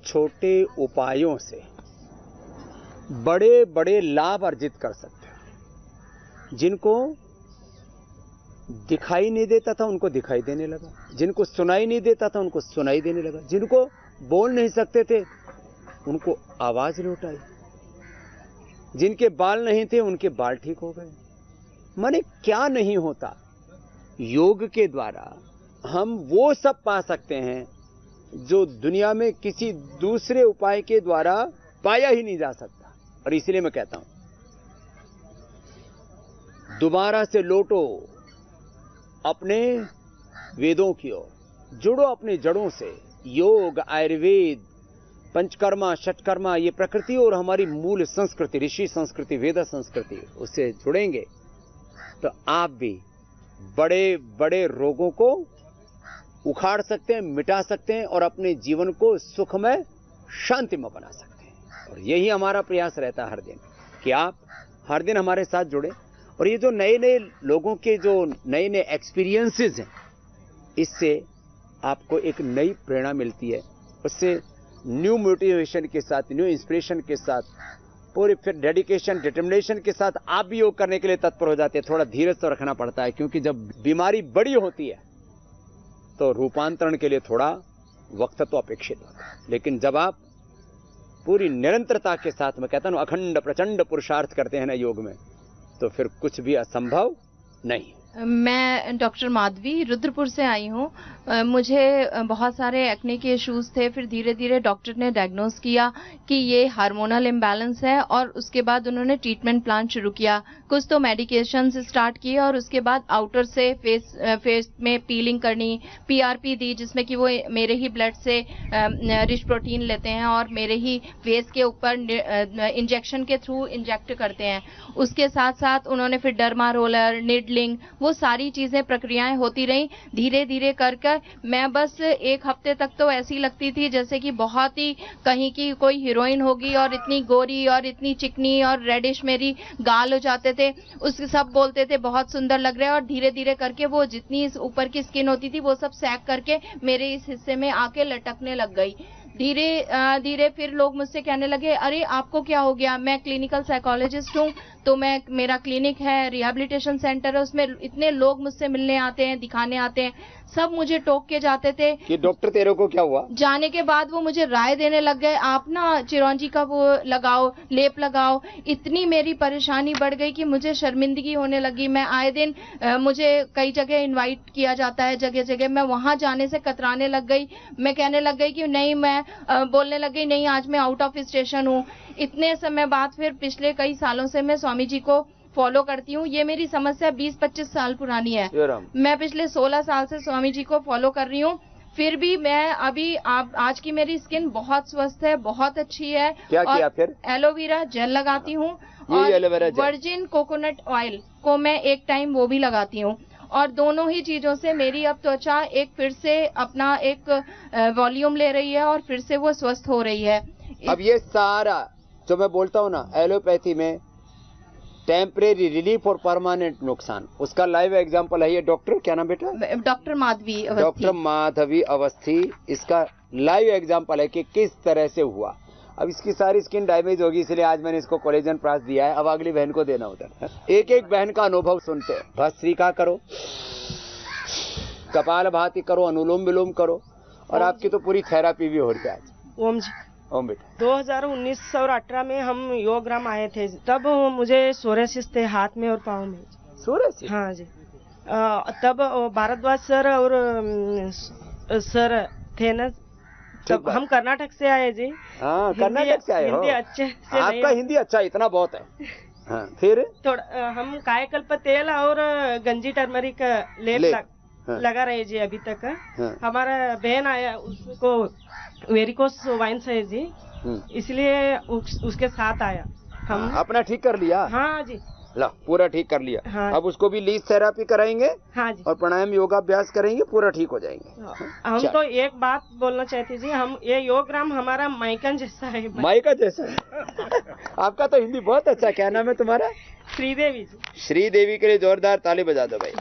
छोटे उपायों से बड़े बड़े लाभ अर्जित कर सकते हैं। जिनको दिखाई नहीं देता था उनको दिखाई देने लगा, जिनको सुनाई नहीं देता था उनको सुनाई देने लगा, जिनको बोल नहीं सकते थे उनको आवाज लौट आई, जिनके बाल नहीं थे उनके बाल ठीक हो गए। माने क्या नहीं होता, योग के द्वारा हम वो सब पा सकते हैं जो दुनिया में किसी दूसरे उपाय के द्वारा पाया ही नहीं जा सकता। और इसलिए मैं कहता हूं, दोबारा से लौटो अपने वेदों की ओर, जुड़ो अपने जड़ों से। योग, आयुर्वेद, पंचकर्मा, षटकर्मा, ये प्रकृति और हमारी मूल संस्कृति, ऋषि संस्कृति, वेद संस्कृति, उससे जुड़ेंगे तो आप भी बड़े बड़े रोगों को उखाड़ सकते हैं, मिटा सकते हैं और अपने जीवन को सुखमय, शांतिमय बना सकते हैं। और यही हमारा प्रयास रहता है हर दिन कि आप हर दिन हमारे साथ जुड़े। और ये जो नए नए लोगों के जो नए नए एक्सपीरियंसेस हैं, इससे आपको एक नई प्रेरणा मिलती है। उससे न्यू मोटिवेशन के साथ, न्यू इंस्पिरेशन के साथ, पूरे फिर डेडिकेशन, डिटर्मिनेशन के साथ आप भी योग करने के लिए तत्पर हो जाते हैं। थोड़ा धीरज तो रखना पड़ता है, क्योंकि जब बीमारी बड़ी होती है तो रूपांतरण के लिए थोड़ा वक्त तो अपेक्षित होता है। लेकिन जब आप पूरी निरंतरता के साथ, मैं कहता हूं अखंड प्रचंड पुरुषार्थ करते हैं ना योग में, तो फिर कुछ भी असंभव नहीं। मैं डॉक्टर माधवी रुद्रपुर से आई हूँ। मुझे बहुत सारे एक्ने के इश्यूज थे, फिर धीरे धीरे डॉक्टर ने डायग्नोस किया कि ये हार्मोनल इम्बैलेंस है और उसके बाद उन्होंने ट्रीटमेंट प्लान शुरू किया। कुछ तो मेडिकेशन से स्टार्ट किए और उसके बाद आउटर से फेस में पीलिंग करनी, पीआरपी दी, जिसमें कि वो मेरे ही ब्लड से रिच प्रोटीन लेते हैं और मेरे ही फेस के ऊपर इंजेक्शन के थ्रू इंजेक्ट करते हैं। उसके साथ साथ उन्होंने फिर डर्मा रोलर, निडलिंग, वो सारी चीजें प्रक्रियाएं होती रही। धीरे धीरे कर मैं बस एक हफ्ते तक तो ऐसी लगती थी जैसे कि बहुत ही कहीं की कोई हीरोइन होगी, और इतनी गोरी और इतनी चिकनी और रेडिश मेरी गाल हो जाते थे। उसके सब बोलते थे बहुत सुंदर लग रहा है, और धीरे धीरे करके वो जितनी ऊपर की स्किन होती थी वो सब सैग करके मेरे इस हिस्से में आके लटकने लग गई। धीरे धीरे फिर लोग मुझसे कहने लगे, अरे आपको क्या हो गया? मैं क्लिनिकल साइकोलॉजिस्ट हूँ, तो मेरा क्लिनिक है, रिहैबिलिटेशन सेंटर है, उसमें इतने लोग मुझसे मिलने आते हैं, दिखाने आते हैं। सब मुझे टोक के जाते थे कि डॉक्टर तेरे को क्या हुआ। जाने के बाद वो मुझे राय देने लग गए, आप ना चिरौंजी का वो लगाओ, लेप लगाओ। इतनी मेरी परेशानी बढ़ गई कि मुझे शर्मिंदगी होने लगी। मैं आए दिन मुझे कई जगह इनवाइट किया जाता है, जगह जगह, मैं वहां जाने से कतराने लग गई। मैं कहने लग गई कि नहीं, मैं बोलने लग गई नहीं, आज मैं आउट ऑफ स्टेशन हूँ। इतने समय बाद फिर पिछले कई सालों से मैं स्वामी जी को फॉलो करती हूँ। ये मेरी समस्या 20-25 साल पुरानी है। मैं पिछले 16 साल से स्वामी जी को फॉलो कर रही हूँ। फिर भी मैं अभी आज की मेरी स्किन बहुत स्वस्थ है, बहुत अच्छी है। क्या किया फिर? एलोवेरा जेल लगाती हूँ और वर्जिन कोकोनट ऑयल को मैं एक टाइम वो भी लगाती हूँ, और दोनों ही चीजों से मेरी अब त्वचा एक फिर से अपना एक वॉल्यूम ले रही है और फिर से वो स्वस्थ हो रही है। अब ये सारा जो मैं बोलता हूँ ना, एलोपैथी में टेम्परेरी रिलीफ और परमानेंट नुकसान, उसका लाइव एग्जांपल है ये डॉक्टर, क्या नाम बेटा? डॉक्टर माधवी अवस्थी। डॉक्टर माधवी अवस्थी इसका लाइव एग्जांपल है कि किस तरह से हुआ। अब इसकी सारी स्किन डैमेज होगी, इसलिए आज मैंने इसको कोलेजन प्लस दिया है। अब अगली बहन को देना उधर। एक एक बहन का अनुभव सुनते हैं। भस्त्रिका करो, कपाल भाती करो, अनुलोम विलोम करो, और आपकी तो पूरी थेरापी भी हो रही है आज। ओम जी। ओम बेटा, 2019 और 18 में हम योगराम आए थे, तब मुझे सोरेसिस थे हाथ में और पाँव में। सोरेसिस? हाँ जी। तब भारद्वाज सर और सर थे ना, तब हम कर्नाटक से आए जी। हाँ, कर्नाटक से आए हो। हिंदी अच्छे से आपका हिंदी अच्छा, इतना बहुत है। हाँ, फिर थोड़ा हम कायाकल्प तेल और गंजी टर्मरिक लेप लगा रहे जी अभी तक। हमारा बहन आया, उसको वेरिकोस वाइन्स है जी, इसलिए उसके साथ आया। हम अपना ठीक कर लिया? हाँ जी, ला पूरा ठीक कर लिया। हाँ। अब उसको भी लीज थेरापी कराएंगे। हाँ जी। और प्राणायाम योगाभ्यास करेंगे, पूरा ठीक हो जाएंगे। हम तो एक बात बोलना चाहते जी, हम ये योगराम हमारा माइकन जैसा है। माइका जैसा आपका तो हिंदी बहुत अच्छा। क्या नाम है तुम्हारा? श्रीदेवी जी। श्रीदेवी के लिए जोरदार ताली बजा दो भाई।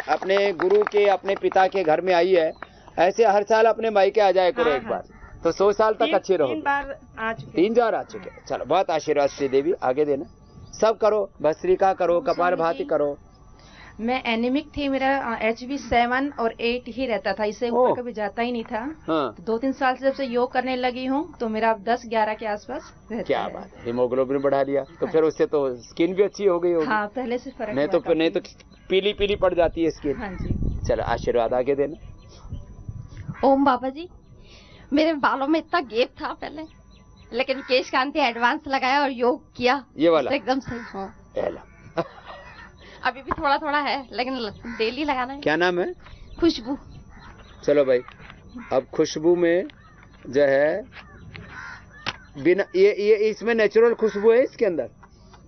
अपने गुरु के, अपने पिता के घर में आई है, ऐसे हर साल अपने मायके आ जाए करो एक बार। तो 100 साल तक अच्छे रहो। 3 बार आ चुके। 3 बार आ चुके। चलो बहुत आशीर्वाद श्री देवी, आगे देना। सब करो, भस्त्रिका करो, कपाल भाती करो। मैं एनीमिक थी, मेरा HB 7 और 8 ही रहता था, इससे ऊपर कभी जाता ही नहीं था। हाँ। 2-3 साल से जब से योग करने लगी हूँ तो मेरा 10-11 के आसपास रहता क्या है। बात है, हीमोग्लोबिन बढ़ा लिया तो फिर उससे तो स्किन भी अच्छी हो गई होगी। हाँ, पहले से फर्क नहीं तो पीली पीली पड़ जाती है स्किन। हाँ जी। चलो आशीर्वाद आगे देना। ओम बाबा जी, मेरे बालों में इतना गैप था पहले, लेकिन केश कांति एडवांस लगाया और योग किया, ये वाला तो एकदम सही। हाँ, अभी भी थोड़ा थोड़ा है लेकिन डेली लगाना है। क्या नाम है? खुशबू। चलो भाई, अब खुशबू में जो है बिना ये इसमें नेचुरल खुशबू है, इसके अंदर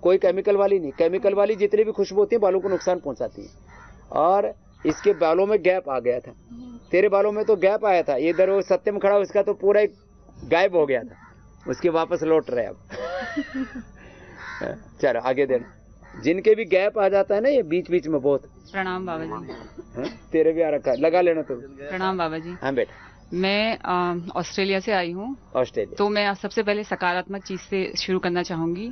कोई केमिकल वाली नहीं। केमिकल वाली जितनी भी खुशबू होती है बालों को नुकसान पहुंचाती है। और इसके बालों में गैप आ गया था, तेरे बालों में तो गैप आया था, इधर वो सत्यम खड़ा, उसका तो पूरा एक गायब हो गया था, उसके वापस लौट रहे अब। चलो आगे देना। जिनके भी गैप आ जाता है ना ये बीच बीच में बहुत। प्रणाम बाबा जी। तेरे भी आ रखा है, लगा लेना तो। प्रणाम बाबा जी। हाँ बेटा। मैं ऑस्ट्रेलिया से आई हूँ। ऑस्ट्रेलिया। तो मैं सबसे पहले सकारात्मक चीज से शुरू करना चाहूंगी।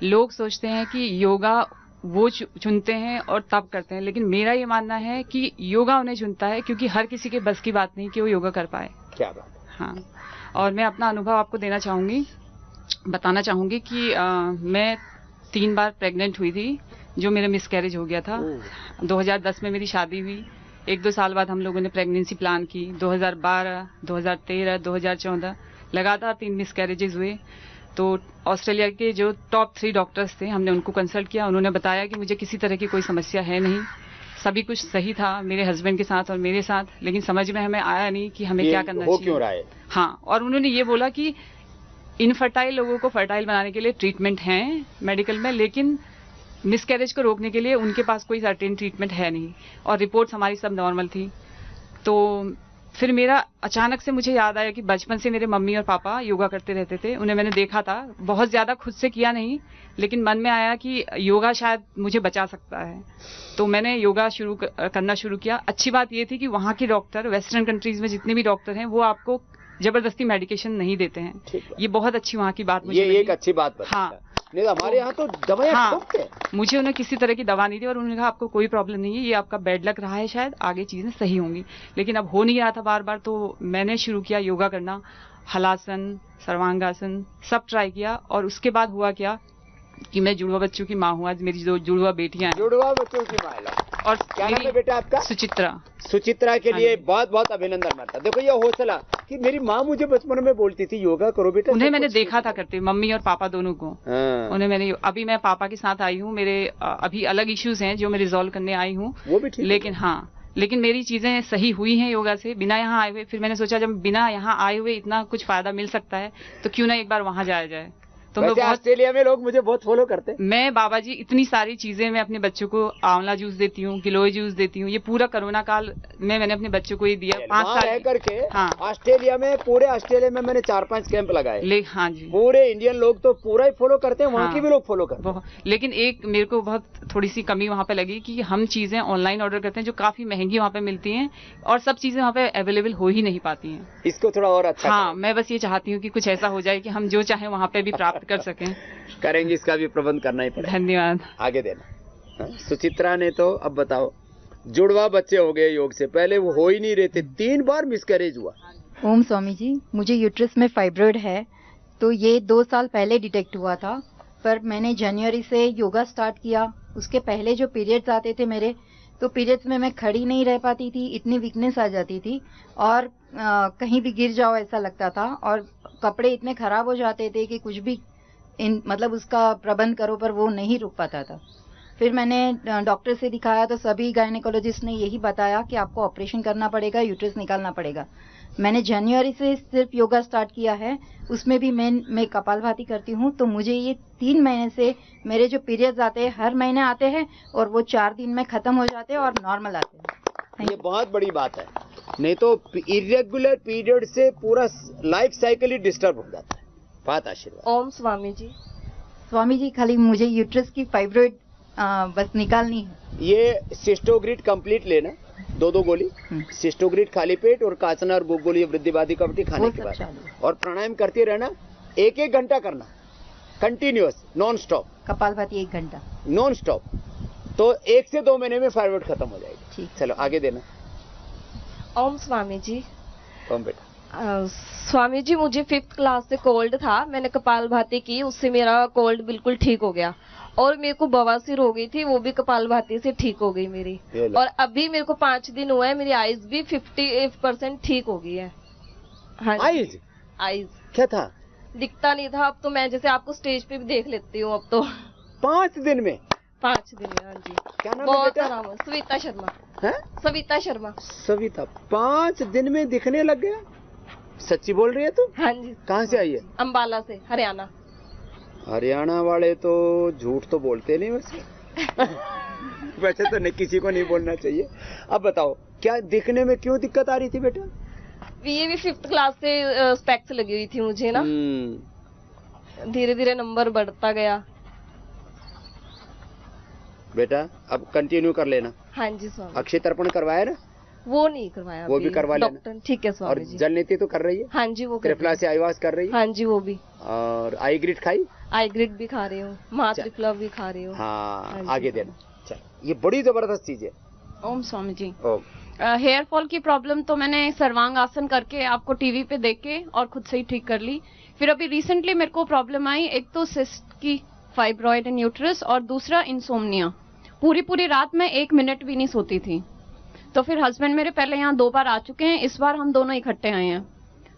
लोग सोचते हैं कि योगा वो चुनते हैं और तब करते हैं, लेकिन मेरा ये मानना है कि योगा उन्हें चुनता है, क्योंकि हर किसी के बस की बात नहीं कि वो योगा कर पाए। क्या बात। हाँ, और मैं अपना अनुभव आपको देना चाहूंगी, बताना चाहूंगी कि मैं 3 बार प्रेग्नेंट हुई थी, जो मेरा मिसकैरेज हो गया था। 2010 में मेरी शादी हुई, 1-2 साल बाद हम लोगों ने प्रेगनेंसी प्लान की। 2012, 2013, 2014 लगातार 3 मिसकैरेजेस हुए। तो ऑस्ट्रेलिया के जो टॉप 3 डॉक्टर्स थे, हमने उनको कंसल्ट किया। उन्होंने बताया कि मुझे किसी तरह की कोई समस्या है नहीं, सभी कुछ सही था मेरे हस्बैंड के साथ और मेरे साथ, लेकिन समझ में हमें आया नहीं कि हमें क्या करना चाहिए। क्यों रहा है? हाँ, और उन्होंने ये बोला कि इनफर्टाइल लोगों को फर्टाइल बनाने के लिए ट्रीटमेंट हैं मेडिकल में, लेकिन मिसकैरेज को रोकने के लिए उनके पास कोई सर्टेन ट्रीटमेंट है नहीं, और रिपोर्ट्स हमारी सब नॉर्मल थी। तो फिर मेरा अचानक से मुझे याद आया कि बचपन से मेरे मम्मी और पापा योगा करते रहते थे, उन्हें मैंने देखा था, बहुत ज्यादा खुद से किया नहीं, लेकिन मन में आया कि योगा शायद मुझे बचा सकता है। तो मैंने योगा करना शुरू किया। अच्छी बात ये थी कि वहाँ के डॉक्टर, वेस्टर्न कंट्रीज में जितने भी डॉक्टर हैं, वो आपको जबरदस्ती मेडिकेशन नहीं देते हैं। ये बहुत अच्छी वहाँ की बात मुझे लगी। एक अच्छी बात बताई। हाँ, नहीं हमारे यहाँ तो दवाएं ठोकते हैं। मुझे उन्हें किसी तरह की दवा नहीं दी, और उन्होंने कहा आपको कोई प्रॉब्लम नहीं है, ये आपका बैड लक रहा है, शायद आगे चीजें सही होंगी। लेकिन अब हो नहीं रहा था बार बार, तो मैंने शुरू किया योगा करना, हलासन, सर्वांगासन सब ट्राई किया। और उसके बाद हुआ क्या कि मैं जुड़वा बच्चों की माँ हूँ। आज मेरी 2 जुड़वा बेटियां हैं। जुड़वा बच्चों की माँ। और क्या नाम है बेटा आपका? सुचित्रा। सुचित्रा के लिए बहुत बहुत अभिनंदन मानता। देखो ये हौसला कि मेरी माँ मुझे बचपन में बोलती थी योगा करो बेटा। उन्हें मैंने देखा था करते, मम्मी और पापा दोनों को। उन्हें मैंने, अभी मैं पापा के साथ आई हूँ, मेरे अभी अलग इश्यूज हैं जो मैं रिजॉल्व करने आई हूँ, वो भी ठीक। लेकिन हाँ, लेकिन मेरी चीजें सही हुई हैं योगा से, बिना यहाँ आए हुए। फिर मैंने सोचा जब बिना यहाँ आए हुए इतना कुछ फायदा मिल सकता है, तो क्यों ना एक बार वहाँ जाया जाए। तो मैं ऑस्ट्रेलिया में लोग मुझे बहुत फॉलो करते हैं। मैं बाबा जी इतनी सारी चीजें, मैं अपने बच्चों को आंवला जूस देती हूँ, गिलोय जूस देती हूँ। ये पूरा कोरोना काल में मैंने अपने बच्चों को ये दिया। 5 साल रह करके। हाँ, ऑस्ट्रेलिया में, पूरे ऑस्ट्रेलिया में मैंने 4-5 कैंप लगाए। हाँ जी, पूरे इंडियन लोग तो पूरा ही फॉलो करते हैं, वहाँ के भी लोग फॉलो करते हैं। लेकिन एक मेरे को बहुत थोड़ी सी कमी वहाँ पे लगी कि हम चीजें ऑनलाइन ऑर्डर करते हैं जो काफी महंगी वहाँ पे मिलती हैं, और सब चीजें वहाँ पे अवेलेबल हो ही नहीं पाती हैं। इसको थोड़ा और अच्छा। हाँ, मैं बस ये चाहती हूँ कि कुछ ऐसा हो जाए कि हम जो चाहे वहाँ पे भी प्राप्त कर सकें। करेंगे, इसका भी प्रबंध करना ही पड़ेगा। धन्यवाद। आगे देना। सुचित्रा ने तो अब बताओ, जुड़वा बच्चे हो गए योग से, पहले वो हो ही नहीं रहे थे, 3 बार मिसकैरेज हुआ। ओम स्वामी जी, मुझे यूट्रस में फाइब्रॉइड है, तो ये 2 साल पहले डिटेक्ट हुआ था, पर मैंने जनवरी से योगा स्टार्ट किया। उसके पहले जो पीरियड्स आते थे मेरे, तो पीरियड्स में मैं खड़ी नहीं रह पाती थी, इतनी वीकनेस आ जाती थी, और कहीं भी गिर जाओ ऐसा लगता था, और कपड़े इतने खराब हो जाते थे कि कुछ भी मतलब उसका प्रबंध करो पर वो नहीं रुक पाता था। फिर मैंने डॉक्टर से दिखाया तो सभी गायनेकोलॉजिस्ट ने यही बताया कि आपको ऑपरेशन करना पड़ेगा, यूट्रस निकालना पड़ेगा। मैंने जनवरी से सिर्फ योगा स्टार्ट किया है, उसमें भी मैं कपालभाति करती हूँ। तो मुझे ये 3 महीने से मेरे जो पीरियड्स आते हैं, हर महीने आते हैं, और वो 4 दिन में खत्म हो जाते हैं और नॉर्मल आते हैं। ये बहुत बड़ी बात है, नहीं तो इरेगुलर पीरियड से पूरा लाइफ साइकिल ही डिस्टर्ब हो जाता है। बात आशीर्वाद। ओम स्वामी जी। स्वामी जी, खाली मुझे यूट्रस की फाइब्रॉइड बस निकालनी है। ये सिस्टोग्रिड कंप्लीट लेना, 2 गोली सिस्टोग्रिड खाली पेट और काचना और गोली वृद्धिवादी कवटी खाने के बाद, और प्राणायाम करते रहना, 1-1 घंटा करना कंटिन्यूअस नॉन स्टॉप। कपालभाति 1 घंटा नॉन स्टॉप, तो 1 से 2 महीने में फाइब्रॉइड खत्म हो जाएगी। ठीक। चलो आगे देना। ओम स्वामी जी। ओम बेटा। स्वामी जी, मुझे 5th क्लास से कोल्ड था, मैंने कपालभाति की, उससे मेरा कोल्ड बिल्कुल ठीक हो गया, और मेरे को बवासीर हो गई थी, वो भी कपालभाति से ठीक हो गई मेरी, और अभी मेरे को 5 दिन हुए हैं, मेरी आईज भी 50% ठीक हो गई है। हाँ, आईज क्या था? दिखता नहीं था, अब तो मैं जैसे आपको स्टेज पे भी देख लेती हूँ अब तो। 5 दिन में? 5 दिन में, हाँ जी। क्या नाम है बहुत बेटा? आराम है, सविता शर्मा। है? सविता शर्मा। सविता, 5 दिन में दिखने लग गया? सच्ची बोल रही है तू? हाँ जी। कहाँ से आई है? अम्बाला से, हरियाणा। हरियाणा वाले तो झूठ तो बोलते नहीं वैसे। वैसे तो नहीं, किसी को नहीं बोलना चाहिए। अब बताओ, क्या दिखने में क्यों दिक्कत आ रही थी बेटा? ये भी 5th क्लास से स्पेक्स लगी हुई थी मुझे ना, धीरे धीरे नंबर बढ़ता गया। बेटा अब कंटिन्यू कर लेना। हाँ जी स्वामी। अक्षय तर्पण करवाया ना? वो नहीं करवाया, वो भी करवा लेना। डॉक्टर, ठीक है स्वामी जी। और जल नीति तो कर रही है? हाँ जी, वो त्रिफला से आईवास कर रही है? हाँ जी, वो भी। और आई ग्रिड खाई? आई ग्रिड भी खा रही हूँ, महात्रिफला भी खा रही हूँ। हाँ, आगे देना। चल, ये बड़ी जबरदस्त चीज है। ओम स्वामी जी। ओम। हेयर फॉल की प्रॉब्लम तो मैंने सर्वांग आसन करके, आपको टीवी पे देख के और खुद से ही ठीक कर ली। फिर अभी रिसेंटली मेरे को प्रॉब्लम आई, एक तो सिस्ट की, फाइब्रॉइड एंड यूट्रस, और दूसरा इंसोम्निया। पूरी रात में 1 मिनट भी नहीं सोती थी। तो फिर हस्बैंड मेरे पहले यहाँ 2 बार आ चुके हैं, इस बार हम दोनों इकट्ठे आए हैं।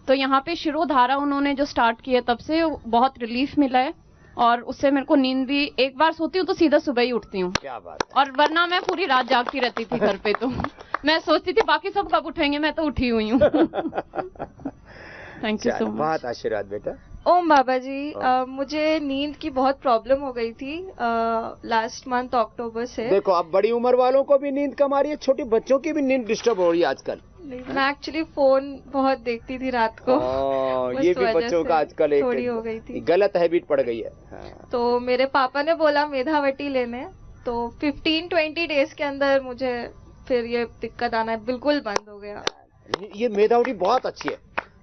तो यहाँ पे शिरोधारा उन्होंने जो स्टार्ट किया, तब से बहुत रिलीफ मिला है, और उससे मेरे को नींद भी, एक बार सोती हूँ तो सीधा सुबह ही उठती हूँ। क्या बात है। और वरना मैं पूरी रात जागती रहती थी घर पे, तो मैं सोचती थी बाकी सब कब उठेंगे, मैं तो उठी हुई हूँ। Thank you so much. बहुत आशीर्वाद बेटा। ओम बाबा जी, मुझे नींद की बहुत प्रॉब्लम हो गई थी लास्ट मंथ अक्टूबर से। देखो, अब बड़ी उम्र वालों को भी नींद कम आ रही है, छोटे बच्चों की भी नींद डिस्टर्ब हो रही है आजकल। मैं एक्चुअली फोन बहुत देखती थी रात को। ये भी बच्चों का आजकल एक थोड़ी हो गई थी, गलत हैबिट पड़ गई है। तो मेरे पापा ने बोला मेधावटी लेने, तो 15-20 डेज के अंदर मुझे फिर ये दिक्कत आना बिल्कुल बंद हो गया। ये मेधावटी बहुत अच्छी है,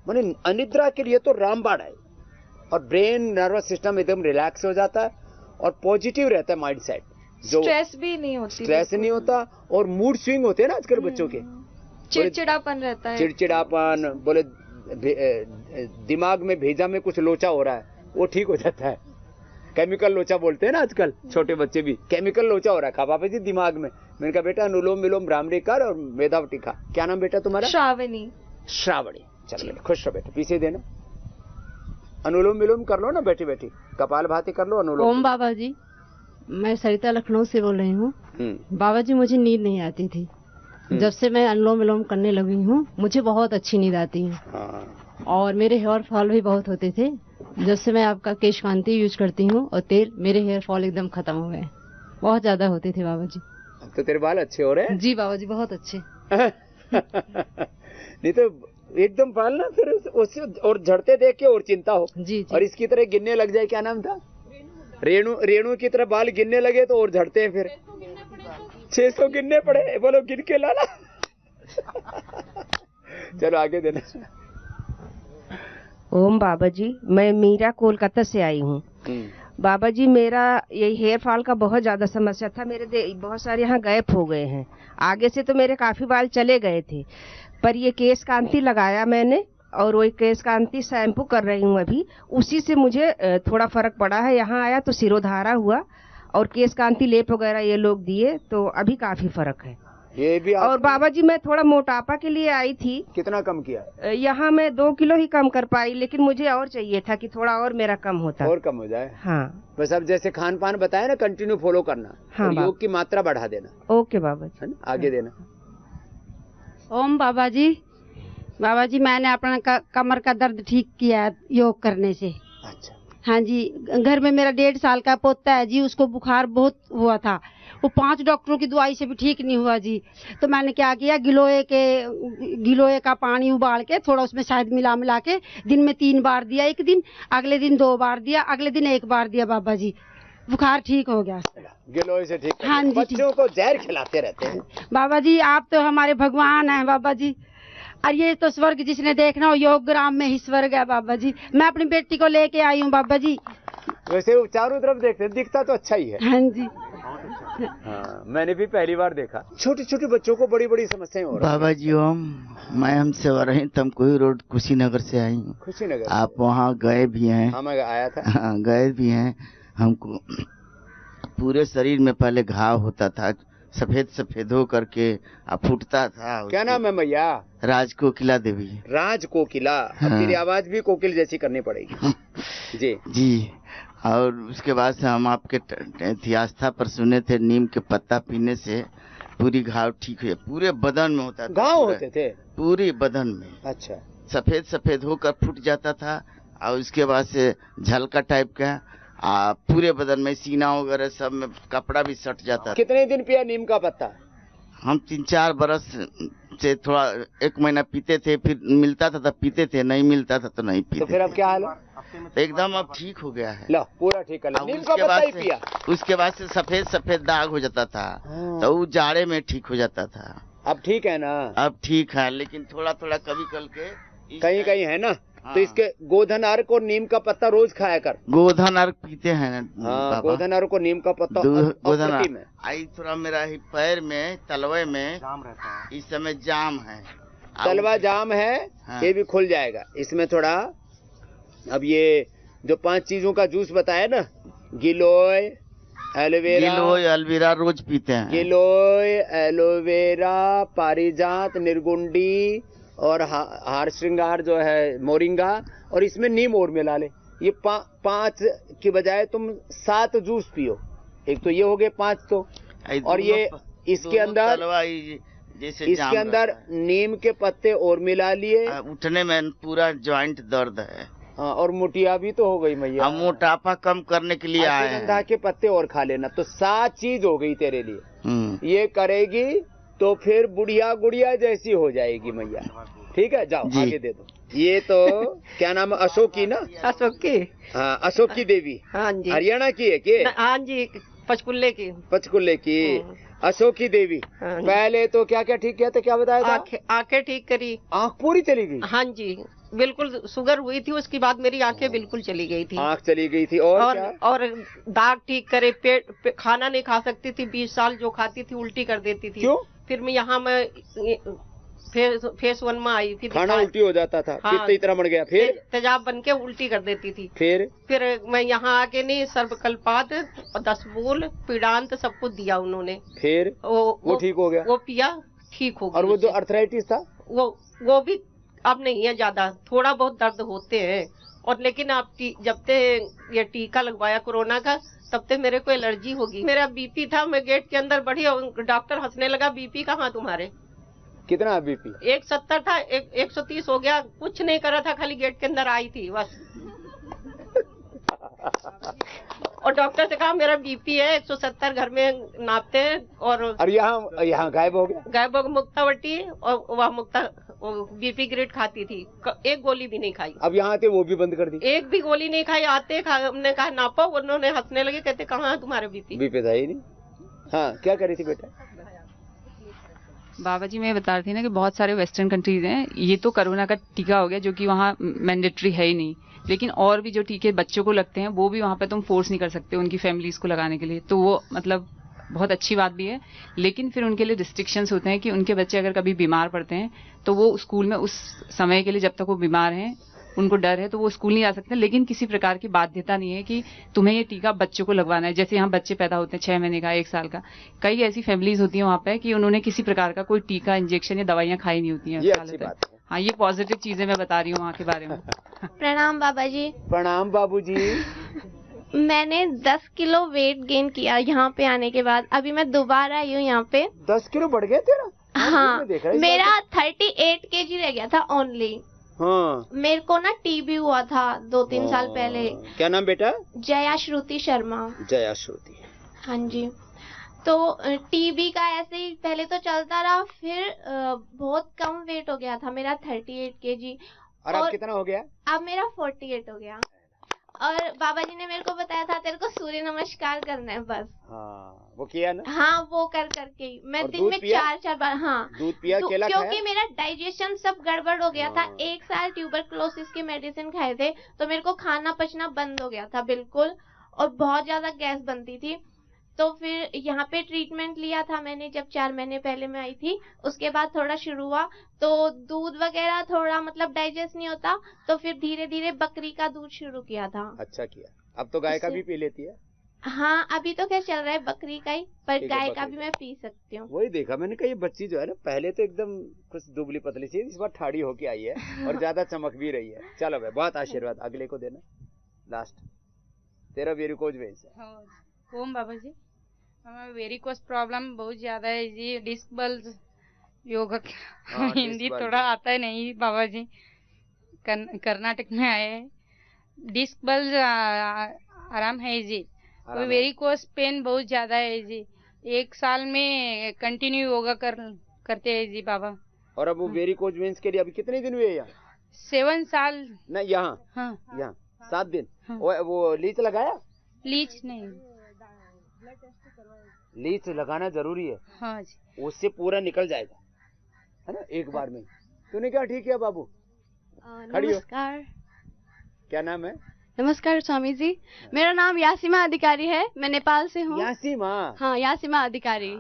माने अनिद्रा के लिए तो रामबाण है, और ब्रेन नर्वस सिस्टम एकदम रिलैक्स हो जाता है, और पॉजिटिव रहता है माइंड सेट, जो स्ट्रेस भी नहीं होती, स्ट्रेस नहीं होता, और मूड स्विंग होते हैं ना आजकल बच्चों के, चिड़चिड़ापन रहता है, चिड़चिड़ापन, बोले दिमाग में भेजा में कुछ लोचा हो रहा है, वो ठीक हो जाता है। केमिकल लोचा बोलते हैं ना आजकल छोटे बच्चे भी, केमिकल लोचा हो रहा है पापा जी दिमाग में। मैंने कहा बेटा अनुलोम विलोम भ्रामरी कर और मेधावटी खा। क्या नाम बेटा तुम्हारा? श्रावणी। श्रावणी, चलो बेटा खुश रहो बेटा, पीछे देना, अनुलोम विलोम कर लो ना बैठी बैठी, कपाल भाती कर लो, अनुलोम। ओम बाबा जी, मैं सरिता लखनऊ से बोल रही हूँ। बाबा जी, मुझे नींद नहीं आती थी, जब से मैं अनुलोम विलोम करने लगी हूँ मुझे बहुत अच्छी नींद आती है। और मेरे हेयर फॉल भी बहुत होते थे, जब से मैं आपका केश कांति यूज करती हूँ और तेल, मेरे हेयर फॉल एकदम खत्म हो गए, बहुत ज्यादा होते थे बाबा जी। अब तो तेरे बाल अच्छे हो रहे हैं। जी बाबा जी, बहुत अच्छे। नहीं तो एकदम बाल ना फिर उससे और झड़ते देख के और चिंता हो। जी। और इसकी तरह गिनने लग जाए, क्या नाम था? रेणु की तरह बाल गिनने लगे तो और झड़ते हैं फिर। 600 गिनने पड़े, बोलो गिन के लाना। चलो आगे देना। ओम बाबा जी, मैं मीरा कोलकाता से आई हूँ। बाबा जी, मेरा ये हेयर फॉल का बहुत ज्यादा समस्या था, मेरे बहुत सारे यहाँ गैप हो गए हैं, आगे से तो मेरे काफी बाल चले गए थे, पर ये केश कांति लगाया मैंने और वही केश कांति शैम्पू कर रही हूँ अभी, उसी से मुझे थोड़ा फर्क पड़ा है। यहाँ आया तो सिरोधारा हुआ और केश कांति लेप वगैरह ये लोग दिए, तो अभी काफी फर्क है। ये भी और बाबा जी, मैं थोड़ा मोटापा के लिए आई थी। कितना कम किया? यहाँ मैं 2 किलो ही कम कर पाई, लेकिन मुझे और चाहिए था कि थोड़ा और मेरा कम होता, और कम हो जाए। हाँ, बस अब जैसे खान पान बताया ना, कंटिन्यू फॉलो करना। हाँ, और योग की मात्रा बढ़ा देना। ओके बाबा जी, आगे देना। ओम बाबा जी, मैंने अपना कमर का दर्द ठीक किया योग करने से। अच्छा। हाँ जी, घर में मेरा 1.5 साल का पोता है जी, उसको बुखार बहुत हुआ था, वो 5 डॉक्टरों की दवाई से भी ठीक नहीं हुआ जी। तो मैंने क्या किया, गिलोय का पानी उबाल के थोड़ा उसमें शहद मिला के दिन में 3 बार दिया, एक दिन, अगले दिन 2 बार दिया, अगले दिन 1 बार दिया बाबा जी, बुखार ठीक हो गया। गिलोय से ठीक? हाँ जी। बच्चों को जहर खिलाते रहते हैं। बाबा जी आप तो हमारे भगवान हैं बाबा जी, और ये तो स्वर्ग जिसने देखना हो योग ग्राम में ही स्वर्ग है बाबा जी। मैं अपनी बेटी को लेके आई हूँ बाबा जी। वैसे वो चारों तरफ देखते दिखता तो अच्छा ही है। हाँ जी। हाँ, मैंने भी पहली बार देखा। छोटे छोटे बच्चों को बड़ी बड़ी समस्याएं हो रही हैं। बाबा जी मैं हमसे वही तमकुही रोड कुशीनगर से आई हूँ। कुशीनगर? आप वहाँ गए भी हैं? हाँ मैं आया था। हाँ गए भी हैं। हमको पूरे शरीर में पहले घाव होता था, सफेद सफेद हो करके फूटता था। क्या नाम है मैया? राज कोकिला देवी। राज कोकिला। हाँ। अब तेरी आवाज भी कोकिल जैसी करनी पड़ेगी। जी जी। और उसके बाद से हम आपके आस्था पर सुने थे, नीम के पत्ता पीने से पूरी घाव ठीक हुई। पूरे बदन में होता था। घाव होते थे पूरी बदन में? अच्छा। सफेद सफेद होकर फूट जाता था, और उसके बाद से झलका टाइप का पूरे बदन में, सीना वगैरह सब में कपड़ा भी सट जाता था। कितने दिन पिया नीम का पत्ता? हम 3-4 बरस से थोड़ा 1 महीना पीते थे, फिर मिलता था तब पीते थे, नहीं मिलता था तो नहीं पीते। तो फिर अब क्या हाल है? एकदम अब ठीक हो गया है। लो पूरा ठीक है। नीम का पत्ता ही पिया। उसके बाद से सफेद सफेद दाग हो जाता था, तो वो जाड़े में ठीक हो जाता था। अब ठीक है ना? अब ठीक है, लेकिन थोड़ा थोड़ा कभी के कहीं कहीं है ना। तो इसके गोधन अर्क और नीम का पत्ता रोज खाया कर। गोधन अर्क पीते हैं। हाँ, गोधन अर्क और नीम का पत्ता गोधन अर्क। आई थोड़ा मेरा ही पैर में तलवे में जाम रहता है, इस समय जाम है, तलवा जाम है। हाँ। ये भी खुल जाएगा इसमें थोड़ा। अब ये जो 5 चीजों का जूस बताया ना, गिलोय एलोवेरा रोज पीते हैं। गिलोय, एलोवेरा, पारिजात, निर्गुंडी और हार श्रृंगार जो है मोरिंगा, और इसमें नीम और मिला ले। ये 5 की बजाय तुम 7 जूस पियो। एक तो ये हो गए 5 तो, और ये इसके अंदर नीम के पत्ते और मिला लिए। उठने में पूरा जॉइंट दर्द है। हाँ, और मोटिया भी तो हो गई मैया। मोटापा कम करने के लिए आए हैं। के पत्ते और खा लेना, तो 7 चीज हो गई तेरे लिए। ये करेगी तो फिर बुढ़िया गुड़िया जैसी हो जाएगी मैया। ठीक है, जाओ आगे दे दो। ये तो क्या नाम है? अशोकी ना? अशोकी। हाँ, अशोकी देवी। हाँ जी। हरियाणा की है के? हाँ जी, पंचकुल्ले की। पंचकुल्ले की अशोकी देवी। हाँ, पहले तो क्या क्या ठीक किया था, क्या बताया था? आंखें ठीक करी। आंख पूरी चली गई? हाँ जी, बिल्कुल। शुगर हुई थी, उसके बाद मेरी आंखें बिल्कुल चली गई थी। आंख चली गई थी। और दाग ठीक करे। पेट खाना नहीं खा सकती थी 20 साल, जो खाती थी उल्टी कर देती थी। क्यों? फिर मैं यहाँ फेस 1 में आई, फिर खाना उल्टी हो जाता था। हाँ, इतना बढ़ गया। फिर तेजाब बन के उल्टी कर देती थी। फिर मैं यहाँ आके नहीं, सर्वकल्पात और 10 मूल पीड़ांत सब कुछ दिया उन्होंने। फिर वो ठीक हो गया। वो पिया, ठीक हो गया। और वो जो अर्थराइटिस था वो भी अब नहीं है ज्यादा, थोड़ा बहुत दर्द होते हैं। और लेकिन आप जब से ये टीका लगवाया कोरोना का, तब से मेरे को एलर्जी होगी। मेरा बीपी था, मैं गेट के अंदर बढ़ी और डॉक्टर हंसने लगा, बीपी कहाँ तुम्हारे? कितना बीपी? 170 था, 130 हो गया। कुछ नहीं करा था, खाली गेट के अंदर आई थी बस। और डॉक्टर से कहा मेरा बीपी है 170, घर में नापते हैं। और यहाँ गायब हो गया। गायब हो गया। मुक्तावटी और वह बीपी ग्रेड खाती थी, 1 गोली भी नहीं खाई। अब यहाँ आते वो भी बंद कर दी। 1 भी गोली नहीं खाई। आते हमने कहा नापो, उन्होंने हंसने लगे, कहते कहाँ है तुम्हारे बीपी था ही नहीं। हाँ, क्या करी थी बेटा? बाबा जी मैं बता रही थी ना कि बहुत सारे वेस्टर्न कंट्रीज हैं, ये तो कोरोना का टीका हो गया जो कि वहाँ मैंडेटरी है ही नहीं, लेकिन और भी जो टीके बच्चों को लगते हैं वो भी वहाँ पे तुम फोर्स नहीं कर सकते उनकी फैमिलीज को लगाने के लिए, तो वो मतलब बहुत अच्छी बात भी है। लेकिन फिर उनके लिए रिस्ट्रिक्शंस होते हैं कि उनके बच्चे अगर कभी बीमार पड़ते हैं तो वो स्कूल में उस समय के लिए, जब तक वो बीमार हैं, उनको डर है तो वो स्कूल नहीं आ सकते। लेकिन किसी प्रकार की बाध्यता नहीं है कि तुम्हें ये टीका बच्चों को लगवाना है। जैसे यहाँ बच्चे पैदा होते हैं 6 महीने का, 1 साल का, कई ऐसी फैमिलीज होती हैं वहाँ पे कि उन्होंने किसी प्रकार का कोई टीका, इंजेक्शन या दवाइयाँ खाई नहीं होती हैं। हाँ, ये पॉजिटिव चीजें मैं बता रही हूँ वहाँ के बारे में। प्रणाम बाबा जी। प्रणाम बाबू जी। मैंने 10 किलो वेट गेन किया यहाँ पे आने के बाद। अभी मैं दोबारा आई हूँ यहाँ पे। 10 किलो बढ़ गया तेरा? हाँ, मेरा 38 kg रह गया था ओनली। हाँ, मेरे को ना टीबी हुआ था 2-3 साल पहले। क्या नाम बेटा? जया श्रुति शर्मा। जया श्रुति। हाँ जी। तो टीबी का ऐसे ही पहले तो चलता रहा, फिर बहुत कम वेट हो गया था मेरा 38 kg। और अब कितना हो गया? अब मेरा 48 हो गया। और बाबा जी ने मेरे को बताया था तेरे को सूर्य नमस्कार करना है बस। हाँ, वो किया ना? हाँ, वो कर करके ही मैं दिन में 4-4 बार। हाँ, दूध पिया, केला खाया? क्योंकि मेरा डाइजेशन सब गड़बड़ हो गया था। 1 साल ट्यूबरक्लोसिस की मेडिसिन खाए थे, तो मेरे को खाना पचना बंद हो गया था बिल्कुल, और बहुत ज्यादा गैस बनती थी। तो फिर यहाँ पे ट्रीटमेंट लिया था मैंने जब 4 महीने पहले मैं आई थी। उसके बाद थोड़ा शुरू हुआ तो दूध वगैरह थोड़ा मतलब डाइजेस्ट नहीं होता, तो फिर धीरे धीरे बकरी का दूध शुरू किया था। अच्छा किया। अब तो गाय का भी पी लेती है? हाँ, अभी तो क्या चल रहा है बकरी का ही, पर गाय का भी मैं पी सकती हूँ। वही देखा मैंने कहा ये बच्ची जो है ना, पहले तो एकदम कुछ दुबली पतली सी, इस बार ठाड़ी होके आई है और ज्यादा चमक भी रही है। चलो भाई, बहुत आशीर्वाद। अगले को देना लास्ट। तेरा वेरिकोज वेन्स है। ओम बाबा जी, हमें वेरिकोज प्रॉब्लम बहुत ज्यादा है जी। डिस्क बल्ज योगा हिंदी थोड़ा आता है नहीं बाबा जी, कर्नाटक में आए हैं। डिस्क बल्ज आराम है जी, तो वेरिकोज पेन बहुत ज्यादा है जी। 1 साल में कंटिन्यू योगा करते हैं जी बाबा। और अब वो वेरिकोज वेन्स के लिए अभी कितने दिन हुए यहाँ? 7 साल। नहीं, यहाँ? हाँ, यहाँ 7 दिन। हाँ। वो लीच लगाया? लीच नहीं, लीच लगाना जरूरी है। हाँ जी, उससे पूरा निकल जाएगा, है ना, एक बार में। तूने क्या ठीक है बाबू? नमस्कार। क्या नाम है? नमस्कार स्वामी जी, मेरा नाम यासीमा अधिकारी है, मैं नेपाल से हूँ। यासीमा? हाँ, यासीमा अधिकारी।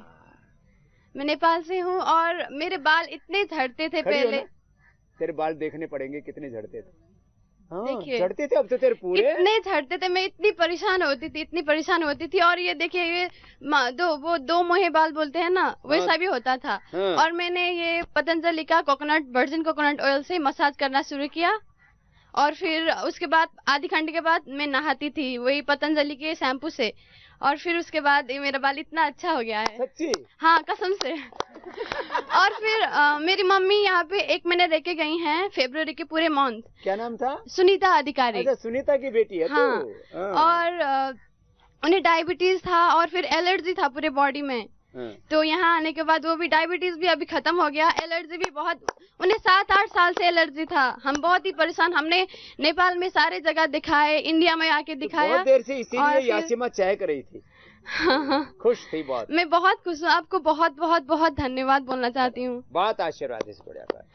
मैं नेपाल से हूँ और मेरे बाल इतने झड़ते थे पहले। तेरे बाल देखने पड़ेंगे कितने झड़ते थे। हाँ, देखिए झड़ते थे, अब तो तेरे पूरे इतने झड़ते थे, मैं इतनी परेशान होती थी। और ये देखिए, ये दो मोहे बाल बोलते हैं ना, वैसा भी होता था। और मैंने ये पतंजलि का वर्जिन कोकोनट ऑयल से मसाज करना शुरू किया, और फिर उसके बाद आधी घंटे के बाद मैं नहाती थी वही पतंजलि के शैम्पू से, और फिर उसके बाद मेरा बाल इतना अच्छा हो गया है। सच्ची? हाँ, कसम से। और फिर मेरी मम्मी यहाँ पे 1 महीने रह के गई हैं, फरवरी के पूरे मंथ। क्या नाम था? सुनीता अधिकारी। अच्छा, सुनीता की बेटी है। हाँ, और उन्हें डायबिटीज था और फिर एलर्जी था पूरे बॉडी में। तो यहाँ आने के बाद वो भी डायबिटीज भी अभी खत्म हो गया, एलर्जी भी बहुत, उन्हें 7-8 साल से एलर्जी था। हम बहुत ही परेशान, हमने नेपाल में सारे जगह दिखाए, इंडिया में आके दिखाया। बहुत देर से इसीलिए यासीमा चाय कर रही थी। खुश थी बहुत। मैं बहुत खुश हूँ, आपको बहुत बहुत बहुत धन्यवाद बोलना चाहती हूँ। बहुत आशीर्वाद इस बढ़िया का।